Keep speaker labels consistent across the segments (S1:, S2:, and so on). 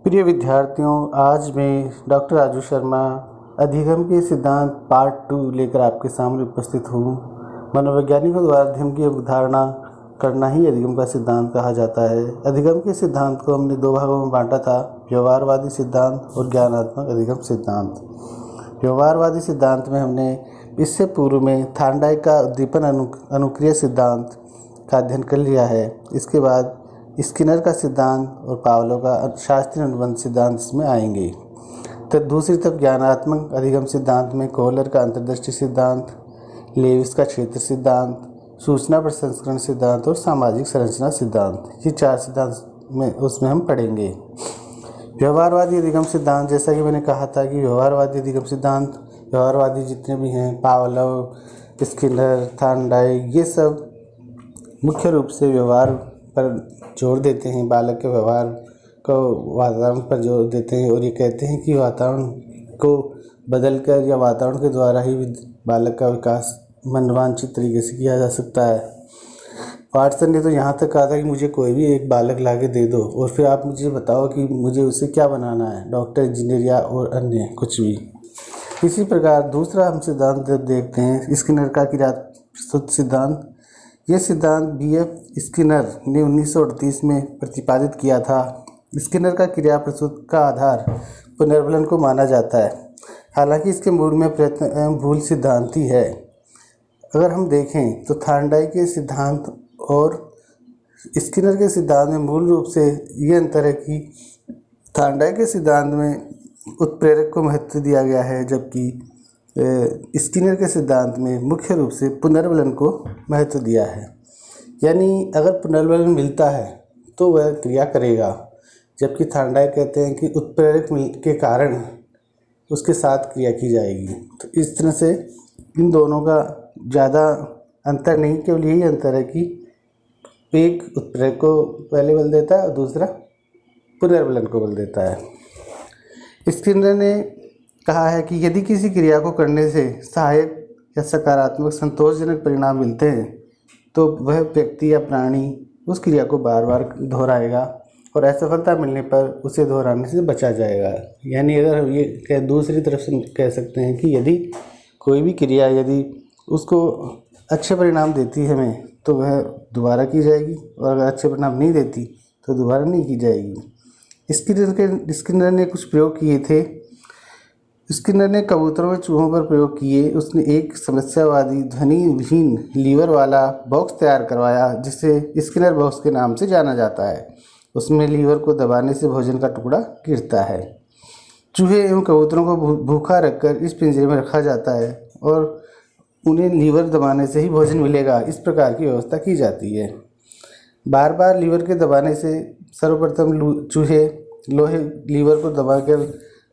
S1: प्रिय विद्यार्थियों, आज मैं डॉक्टर राजू शर्मा अधिगम के सिद्धांत पार्ट 2 लेकर आपके सामने उपस्थित हूँ। मनोवैज्ञानिकों द्वारा अधिगम की अवधारणा करना ही अधिगम का सिद्धांत कहा जाता है। अधिगम के सिद्धांत को हमने दो भागों में बांटा था, व्यवहारवादी सिद्धांत और ज्ञानात्मक अधिगम सिद्धांत। व्यवहारवादी सिद्धांत में हमने इससे पूर्व में थार्नडाइक का उद्दीपन अनुक्रिया सिद्धांत का अध्ययन कर लिया है। इसके बाद स्किनर का सिद्धांत और पावलोव का शास्त्रीय अनुबंध सिद्धांत इसमें आएंगे। तो दूसरी तरफ ज्ञानात्मक अधिगम सिद्धांत में कोहलर का अंतर्दृष्टि सिद्धांत, लेविस का क्षेत्र सिद्धांत, सूचना प्रसंस्करण सिद्धांत और सामाजिक संरचना सिद्धांत, ये चार सिद्धांत में उसमें हम पढ़ेंगे। व्यवहारवादी अधिगम सिद्धांत, जैसा कि मैंने कहा था कि व्यवहारवादी अधिगम सिद्धांत, व्यवहारवादी जितने भी हैं, पावलोव, स्किनर, थार्नडाइक, ये सब मुख्य रूप से व्यवहार पर जोर देते हैं, बालक के व्यवहार को वातावरण पर जोर देते हैं और ये कहते हैं कि वातावरण को बदलकर या वातावरण के द्वारा ही बालक का विकास मनोवांछित तरीके से किया जा सकता है। वाटसन ने तो यहाँ तक कहा था कि मुझे कोई भी एक बालक लाके दे दो और फिर आप मुझे बताओ कि मुझे उसे क्या बनाना है, डॉक्टर, इंजीनियर या और अन्य कुछ भी। इसी प्रकार दूसरा हम सिद्धांत देखते हैं, स्किनर का क्रिया प्रस्तुत सिद्धांत। यह सिद्धांत B.F. स्किनर ने 1938 में प्रतिपादित किया था। स्किनर का क्रिया प्रस्तुत का आधार पुनर्बलन को माना जाता है, हालांकि इसके मूल में प्रयत्न एवं भूल सिद्धांत ही है। अगर हम देखें तो थार्नडाइक के सिद्धांत और स्किनर के सिद्धांत में मूल रूप से ये अंतर है कि थार्नडाइक के सिद्धांत में उत्प्रेरक को महत्व दिया गया है, जबकि स्किनर के सिद्धांत में मुख्य रूप से पुनर्बलन को महत्व दिया है। यानी अगर पुनर्बलन मिलता है तो वह क्रिया करेगा, जबकि थार्नडाइक कहते हैं कि उत्प्रेरक के कारण उसके साथ क्रिया की जाएगी। तो इस तरह से इन दोनों का ज़्यादा अंतर नहीं, केवल यही अंतर है कि एक उत्प्रेरक को पहले बल देता है और दूसरा पुनर्बलन को बल देता है। स्किनर ने कहा है कि यदि किसी क्रिया को करने से सहायक या सकारात्मक संतोषजनक परिणाम मिलते हैं तो वह व्यक्ति या प्राणी उस क्रिया को बार बार दोहराएगा और असफलता मिलने पर उसे दोहराने से बचा जाएगा। यानी अगर हम ये दूसरी तरफ से कह सकते हैं कि यदि कोई भी क्रिया यदि उसको अच्छे परिणाम देती है हमें तो वह दोबारा की जाएगी, और अगर अच्छे परिणाम नहीं देती तो दोबारा नहीं की जाएगी। स्किनर ने कुछ प्रयोग किए थे। स्किनर ने कबूतरों व चूहों पर प्रयोग किए। उसने एक समस्यावादी ध्वनि विहीन लीवर वाला बॉक्स तैयार करवाया, जिसे स्किनर बॉक्स के नाम से जाना जाता है। उसमें लीवर को दबाने से भोजन का टुकड़ा गिरता है। चूहे एवं कबूतरों को भूखा रखकर इस पिंजरे में रखा जाता है और उन्हें लीवर दबाने से ही भोजन मिलेगा, इस प्रकार की व्यवस्था की जाती है। बार बार लीवर के दबाने से सर्वप्रथम चूहे लोहे लीवर को दबाकर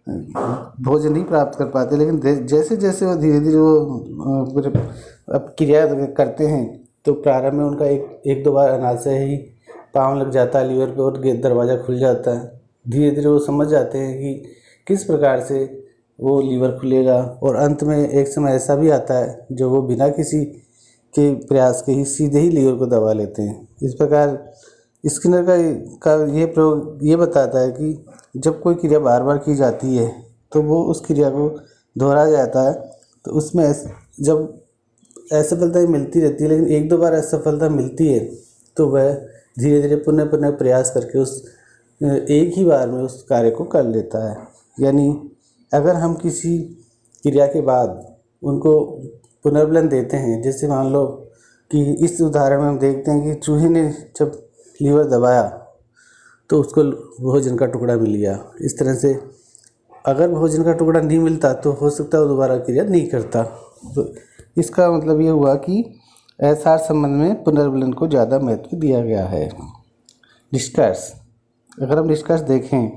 S1: भोजन नहीं प्राप्त कर पाते, लेकिन जैसे जैसे वो धीरे धीरे वो क्रिया करते हैं तो प्रारंभ में उनका एक दो बार अनायास से ही पाँव लग जाता है लीवर पे और दरवाज़ा खुल जाता है। धीरे धीरे वो समझ जाते हैं कि किस प्रकार से वो लीवर खुलेगा, और अंत में एक समय ऐसा भी आता है जो वो बिना किसी के प्रयास के ही सीधे ही लीवर को दबा लेते हैं। इस प्रकार स्किनर का ये प्रयोग ये बताता है कि जब कोई क्रिया बार बार की जाती है तो वो उस क्रिया को दोहराया जाता है, तो उसमें जब असफलता मिलती रहती है, लेकिन एक दो बार असफलता मिलती है तो वह धीरे धीरे पुनः पुनः प्रयास करके उस एक ही बार में उस कार्य को कर लेता है। यानी अगर हम किसी क्रिया के बाद उनको पुनर्बलन देते हैं, जैसे मान लो कि इस उदाहरण में हम देखते हैं कि चूहे ने जब लीवर दबाया तो उसको भोजन का टुकड़ा मिल गया। इस तरह से अगर भोजन का टुकड़ा नहीं मिलता तो हो सकता है वो दोबारा क्रिया नहीं करता। तो इसका मतलब ये हुआ कि एहसास संबंध में पुनर्बलन को ज़्यादा महत्व दिया गया है। निष्कर्ष, अगर हम निष्कर्ष देखें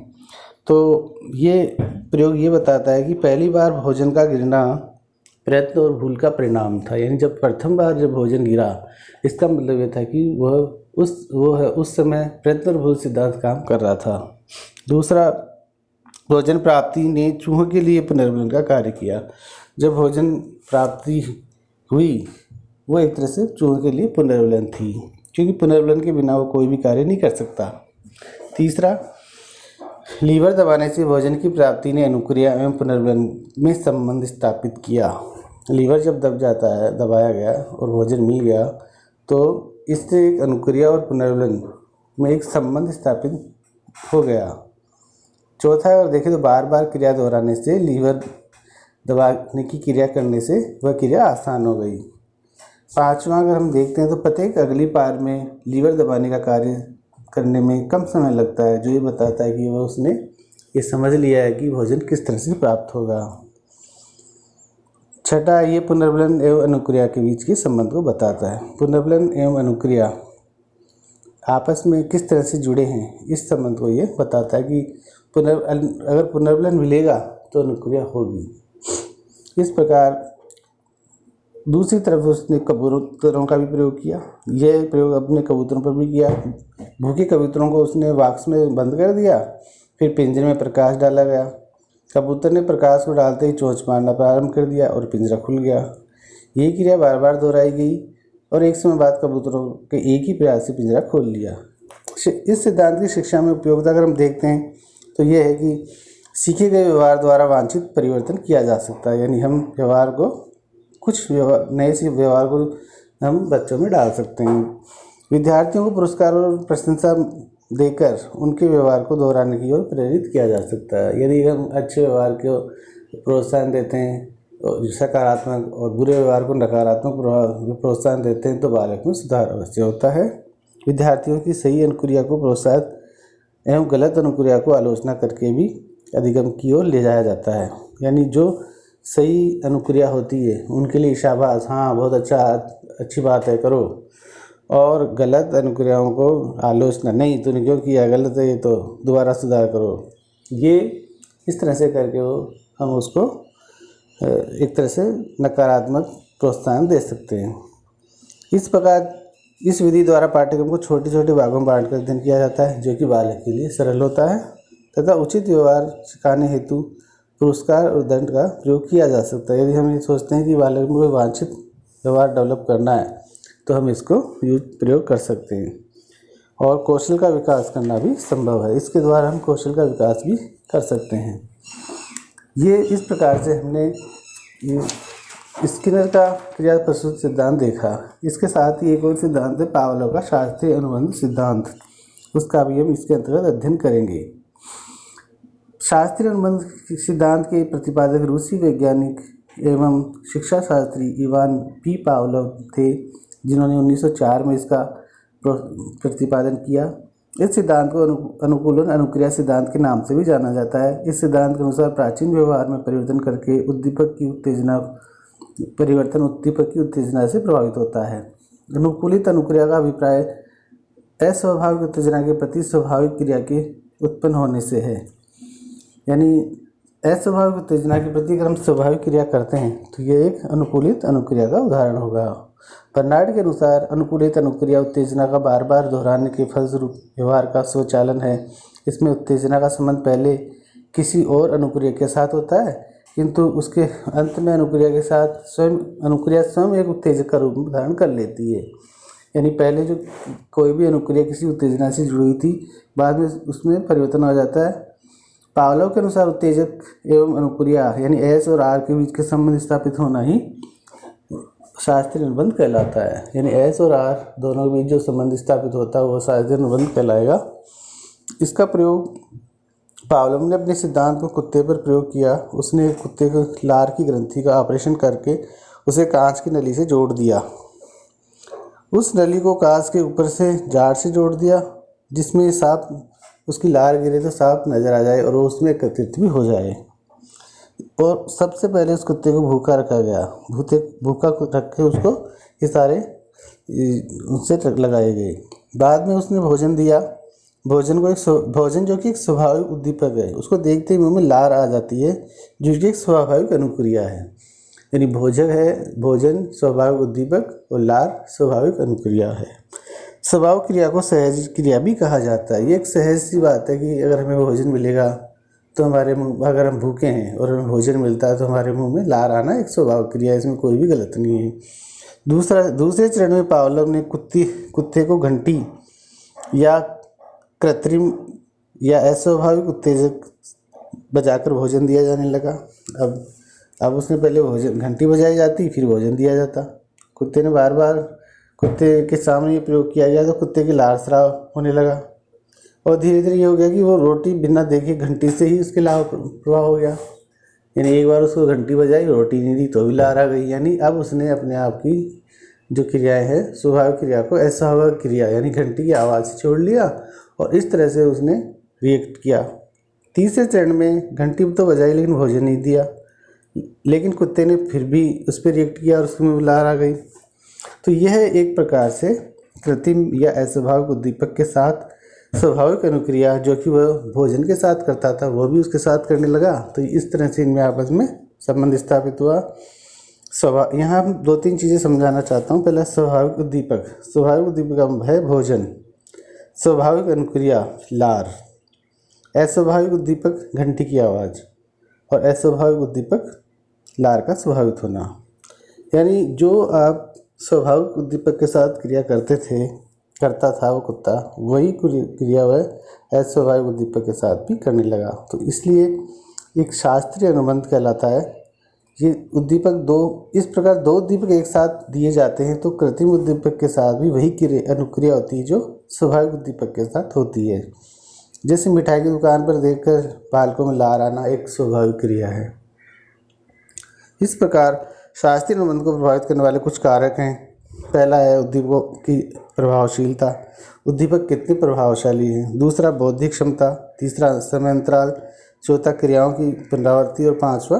S1: तो ये प्रयोग ये बताता है कि पहली बार भोजन का गिरना प्रयत्न और भूल का परिणाम था। यानी जब प्रथम बार जब भोजन गिरा, इसका मतलब ये था कि वह उस समय प्रयत्न और भूल सिद्धांत काम कर रहा था। दूसरा, भोजन प्राप्ति ने चूहों के लिए पुनर्बलन का कार्य किया। जब भोजन प्राप्ति हुई वो एक तरह से चूहों के लिए पुनर्बलन थी, क्योंकि पुनर्बलन के बिना वो कोई भी कार्य नहीं कर सकता। तीसरा, लीवर दबाने से भोजन की प्राप्ति ने अनुक्रिया एवं पुनर्वन में संबंध स्थापित किया। लीवर जब दब जाता है, दबाया गया और भोजन मिल गया, तो इससे एक अनुक्रिया और पुनर्वन में एक संबंध स्थापित हो गया। चौथा अगर देखें तो बार बार क्रिया दोहराने से, लीवर दबाने की क्रिया करने से वह क्रिया आसान हो गई। पांचवा अगर हम देखते हैं तो प्रत्येक अगली बार में लीवर दबाने का कार्य करने में कम समय लगता है, जो ये बताता है कि वह उसने ये समझ लिया है कि भोजन किस तरह से प्राप्त होगा। छठा, ये पुनर्वलन एवं अनुक्रिया के बीच के संबंध को बताता है। पुनर्वलन एवं अनुक्रिया आपस में किस तरह से जुड़े हैं, इस संबंध को ये बताता है कि अगर पुनर्वलन मिलेगा तो अनुक्रिया होगी। इस प्रकार दूसरी तरफ उसने कबूतरों का भी प्रयोग किया। यह प्रयोग अपने कबूतरों पर भी किया। भूखे कबूतरों को उसने बॉक्स में बंद कर दिया, फिर पिंजरे में प्रकाश डाला गया। कबूतर ने प्रकाश को डालते ही चोंच मारना प्रारंभ कर दिया और पिंजरा खुल गया। यही क्रिया बार बार दोहराई गई और एक समय बाद कबूतरों के एक ही प्रयास से पिंजरा खोल लिया। इस सिद्धांत की शिक्षा में उपयोगिता अगर हम देखते हैं तो यह है कि सीखे गए व्यवहार द्वारा वांछित परिवर्तन किया जा सकता है। यानी हम व्यवहार को कुछ नए से व्यवहार को हम बच्चों में डाल सकते हैं। विद्यार्थियों को पुरस्कार और प्रशंसा देकर उनके व्यवहार को दोहराने की ओर प्रेरित किया जा सकता है। यदि हम अच्छे व्यवहार को प्रोत्साहन देते हैं, सकारात्मक, और बुरे व्यवहार को नकारात्मक प्रोत्साहन देते हैं, तो बालक में सुधार अवश्य होता है। विद्यार्थियों की सही अनुक्रिया को प्रोत्साहित एवं गलत अनुक्रिया को आलोचना करके भी अधिगम की ओर ले जाया जाता है। यानी जो सही अनुक्रिया होती है उनके लिए शाबाश, हाँ बहुत अच्छा, अच्छी बात है, करो, और गलत अनुक्रियाओं को आलोचना, नहीं तूने क्यों किया, गलत है ये, तो दोबारा सुधार करो। ये इस तरह से करके हम उसको एक तरह से नकारात्मक प्रोत्साहन दे सकते हैं। इस प्रकार इस विधि द्वारा पाठ्यक्रम को छोटे छोटे भागों में बांट कर अध्ययन किया जाता है, जो कि बालक के लिए सरल होता है तथा उचित व्यवहार सिखाने हेतु पुरस्कार और दंड का प्रयोग किया जा सकता है। यदि हम ये सोचते हैं कि बालक में वांछित व्यवहार डेवलप करना है तो हम इसको प्रयोग कर सकते हैं, और कौशल का विकास करना भी संभव है। इसके द्वारा हम कौशल का विकास भी कर सकते हैं। ये इस प्रकार से हमने स्किनर का क्रिया प्रस्तुत सिद्धांत देखा। इसके साथ ही एक और सिद्धांत है पावलोव का शास्त्रीय अनुबंध सिद्धांत, उसका भी हम इसके अंतर्गत अध्ययन करेंगे। शास्त्रीय अनुबंध सिद्धांत के प्रतिपादक रूसी वैज्ञानिक एवं शिक्षा शास्त्री इवान पी पावलोव थे, जिन्होंने 1904 में इसका प्रतिपादन किया। इस सिद्धांत को अनुकूलन अनुक्रिया सिद्धांत के नाम से भी जाना जाता है। इस सिद्धांत के अनुसार प्राचीन व्यवहार में परिवर्तन करके उद्दीपक की उत्तेजना से प्रभावित होता है। अनुकूलित अनुक्रिया का अभिप्राय अस्वाभाविक उत्तेजना के प्रति स्वाभाविक क्रिया के उत्पन्न होने से है। यानी अस्वाभाविक उत्तेजना के प्रति अगर हम स्वाभाविक क्रिया करते हैं तो ये एक अनुकूलित अनुक्रिया का उदाहरण होगा। बर्नार्ड के अनुसार अनुकूलित अनुक्रिया उत्तेजना का बार बार दोहराने के फलस्वरूप व्यवहार का स्वचालन है। इसमें उत्तेजना का संबंध पहले किसी और अनुक्रिया के साथ होता है, किंतु उसके अंत में अनुक्रिया स्वयं एक उत्तेजक का रूप धारण कर लेती है। यानी पहले जो कोई भी अनुक्रिया किसी उत्तेजना से जुड़ी थी, बाद में उसमें परिवर्तन हो जाता है। पावलोव के अनुसार उत्तेजक एवं अनुक्रिया यानी एस और आर के बीच के संबंध स्थापित होना ही शास्त्रीय अनुबंध कहलाता है। यानी एस और आर दोनों के बीच जो संबंध स्थापित होता है वो शास्त्रीय अनुबंध कहलाएगा। इसका प्रयोग पावलोव ने अपने सिद्धांत को कुत्ते पर प्रयोग किया। उसने कुत्ते को लार की ग्रंथि का ऑपरेशन करके उसे कांच की नली से जोड़ दिया। उस नली को कांच के ऊपर से जाड़ से जोड़ दिया, जिसमें सांप उसकी लार गिरे तो सांप नजर आ जाए और वो उसमें एकत्रित भी हो जाए। और सबसे पहले उस कुत्ते को भूखा रखा गया। भूखा रख के उसको ये सारे उससे लगाए गए। बाद में उसने भोजन दिया। भोजन जो कि एक स्वाभाविक उद्दीपक है, उसको देखते ही मुंह में लार आ जाती है, जो कि एक स्वाभाविक अनुक्रिया है। यानी भोजन स्वाभाविक उद्दीपक और लार स्वाभाविक अनुक्रिया है। स्वभाव क्रिया को सहज क्रिया भी कहा जाता है। ये एक सहज सी बात है कि अगर हमें भोजन मिलेगा तो हमारे मुंह, अगर हम भूखे हैं और हमें भोजन मिलता है तो हमारे मुंह में लार आना एक स्वभाव क्रिया है, इसमें कोई भी गलत नहीं है। दूसरे चरण में पावलोव ने कुत्ते को घंटी या कृत्रिम या अस्वाभाविक उत्तेजक बजाकर भोजन दिया जाने लगा। अब उसने पहले भोजन घंटी बजाई जाती, फिर भोजन दिया जाता। कुत्ते ने बार बार कुत्ते के सामने ये प्रयोग किया गया तो कुत्ते की लार स्राव होने लगा, और धीरे धीरे ये हो गया कि वो रोटी बिना देखे घंटी से ही उसके लार प्रवाह हो गया। यानी एक बार उसको घंटी बजाई, रोटी नहीं दी तो भी लार आ गई। यानी अब उसने अपने आप की जो क्रियाएं हैं स्वाभाविक क्रिया को अस्वाभाविक क्रिया यानी घंटी की आवाज़ से छोड़ लिया, और इस तरह से उसने रिएक्ट किया। तीसरे चरण में घंटी तो बजाई लेकिन भोजन नहीं दिया, लेकिन कुत्ते ने फिर भी उस पर रिएक्ट किया और उसके मुँह में लार आ गई। तो यह एक प्रकार से कृत्रिम या अस्वाभाविक उद्दीपक के साथ स्वाभाविक अनुक्रिया जो कि वह भोजन के साथ करता था वो भी उसके साथ करने लगा। तो इस तरह से इनमें आपस में संबंध स्थापित हुआ। यहाँ हम 2-3 चीज़ें समझाना चाहता हूँ। पहला स्वाभाविक उद्दीपक। स्वाभाविक उद्दीपक है भोजन, स्वाभाविक अनुक्रिया लार, अस्वाभाविक उद्दीपक घंटी की आवाज़, और अस्वाभाविक उद्दीपक लार का स्वाभाविक होना। यानी जो आप स्वाभाविक उद्दीपक के साथ क्रिया करता था वो कुत्ता, वही क्रिया वह अस्वाभाविक उद्दीपक के साथ भी करने लगा। तो इसलिए एक शास्त्रीय अनुबंध कहलाता है। ये उद्दीपक इस प्रकार दो उद्दीपक एक साथ दिए जाते हैं तो कृत्रिम उद्दीपक के साथ भी वही अनुक्रिया होती है जो स्वाभाविक उद्दीपक के साथ होती है। जैसे मिठाई की दुकान पर देखकर बालकों में लार आना एक स्वाभाविक क्रिया है। इस प्रकार शास्त्रीय अनुबंध को प्रभावित करने वाले कुछ कारक हैं। पहला है उद्दीपकों की प्रभावशीलता, उद्दीपक कितने प्रभावशाली हैं। दूसरा बौद्धिक क्षमता, तीसरा समय अंतराल, चौथा क्रियाओं की पुनरावृत्ति, और पांचवा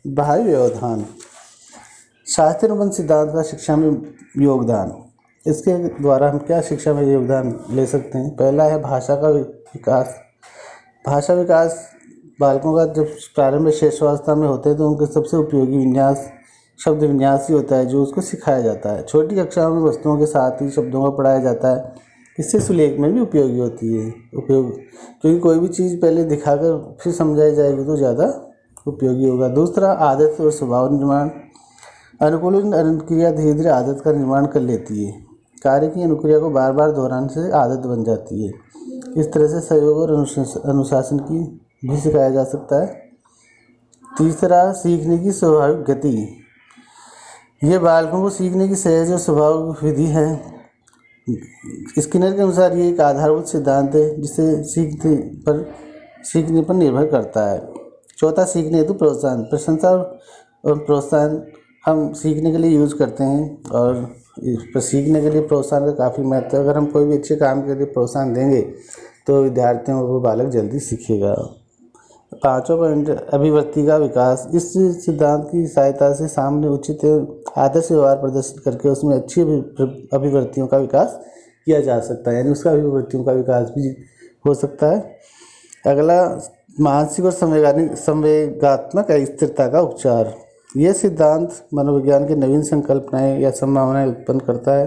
S1: बाह्य व्यवधान। शास्त्रीय अनुबंध सिद्धांत का शिक्षा में योगदान। इसके द्वारा हम क्या शिक्षा में योगदान ले सकते हैं। पहला है भाषा का विकास। भाषा विकास बालकों का जब प्रारंभिक शिशुअवस्था में होते हैं तो उनके सबसे उपयोगी विन्यास शब्द विन्यास ही होता है जो उसको सिखाया जाता है। छोटी कक्षाओं में वस्तुओं के साथ ही शब्दों को पढ़ाया जाता है। इससे सुलेख में भी उपयोगी होती है क्योंकि कोई भी चीज़ पहले दिखाकर फिर समझाई जाएगी तो ज़्यादा उपयोगी होगा। दूसरा आदत और स्वभाव निर्माण। अनुकूलन अनुक्रिया धीरे धीरे आदत का निर्माण कर लेती है। कार्य की अनुक्रिया को बार बार दोहराने से आदत बन जाती है। इस तरह से सहयोग और अनुशासन की भी सिखाया जा सकता है। तीसरा सीखने की स्वाभाविक गति। ये बालकों को सीखने की सहज और स्वाभाविक विधि है। स्किनर के अनुसार ये एक आधारभूत सिद्धांत है जिसे सीखने पर निर्भर करता है। चौथा सीखने हेतु प्रोत्साहन। प्रशंसा और प्रोत्साहन हम सीखने के लिए यूज़ करते हैं, और सीखने के लिए प्रोत्साहन का काफ़ी महत्व है। अगर हम कोई भी अच्छे काम के लिए प्रोत्साहन देंगे तो विद्यार्थियों को बालक जल्दी सीखेगा। पांचवा पॉइंट अभिव्यक्ति का विकास। इस सिद्धांत की सहायता से सामने उचित आदर्श व्यवहार प्रदर्शित करके उसमें अच्छी अभिव्यक्तियों का विकास किया जा सकता है, यानी उसका अभिव्यक्तियों का विकास भी हो सकता है। अगला मानसिक और संवेगात्मक स्थिरता का उपचार। यह सिद्धांत मनोविज्ञान की नवीन संकल्पनाएं या संभावनाएं उत्पन्न करता है।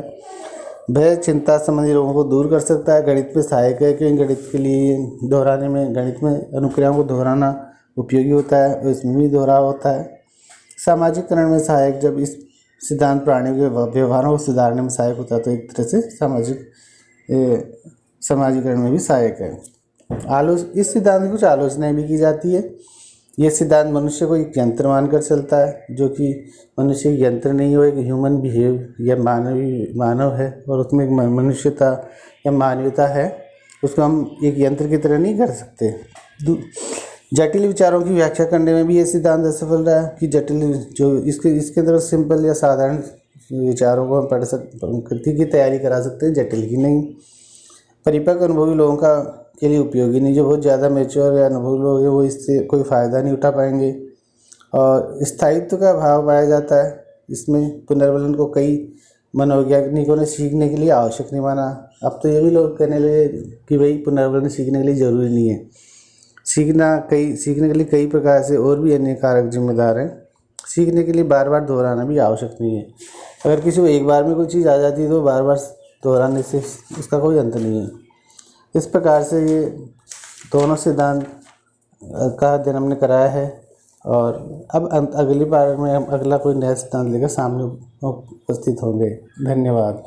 S1: भय चिंता संबंधी रोगों को दूर कर सकता है। गणित में सहायक है क्योंकि गणित के लिए दोहराने में गणित में अनुक्रियाओं को दोहराना उपयोगी होता है और इसमें भी दोहराव होता है। सामाजिककरण में सहायक। जब इस सिद्धांत प्राणियों के व्यवहारों को सुधारने में सहायक होता है तो एक तरह से समाजीकरण में भी सहायक है। इस सिद्धांत की कुछ आलोचनाएं भी की जाती है। यह सिद्धांत मनुष्य को एक यंत्र मानकर चलता है, जो कि मनुष्य एक यंत्र नहीं हो, एक ह्यूमन बिहेव या मानव है और उसमें एक मनुष्यता या मानवीयता है। उसको हम एक यंत्र की तरह नहीं कर सकते। जटिल विचारों की व्याख्या करने में भी ये सिद्धांत असफल रहा है कि जटिल जो इसके तरफ सिंपल या साधारण विचारों को हम कृति की तैयारी करा सकते हैं, जटिल की नहीं। परिपक्व अनुभवी लोगों के लिए उपयोगी नहीं। जो बहुत ज़्यादा मैच्योर या अनुभवी लोग हैं वो इससे कोई फ़ायदा नहीं उठा पाएंगे। और स्थायित्व का भाव पाया जाता है इसमें। पुनर्वलन को कई मनोवैज्ञानिकों ने सीखने के लिए आवश्यक नहीं माना। अब तो ये भी लोग कहने लगे कि भाई पुनर्वलन सीखने के लिए ज़रूरी नहीं है। सीखने के लिए कई प्रकार से और भी अन्य कारक जिम्मेदार हैं। सीखने के लिए बार बार दोहराना भी आवश्यक नहीं है। अगर किसी को एक बार में कोई चीज़ आ जाती है तो बार बार दोहराने से उसका कोई अंत नहीं है। इस प्रकार से ये दोनों सिद्धांत का अध्ययन हमने कराया है, और अब अगली बार में हम अगला कोई नया सिद्धांत लेकर सामने उपस्थित होंगे। धन्यवाद।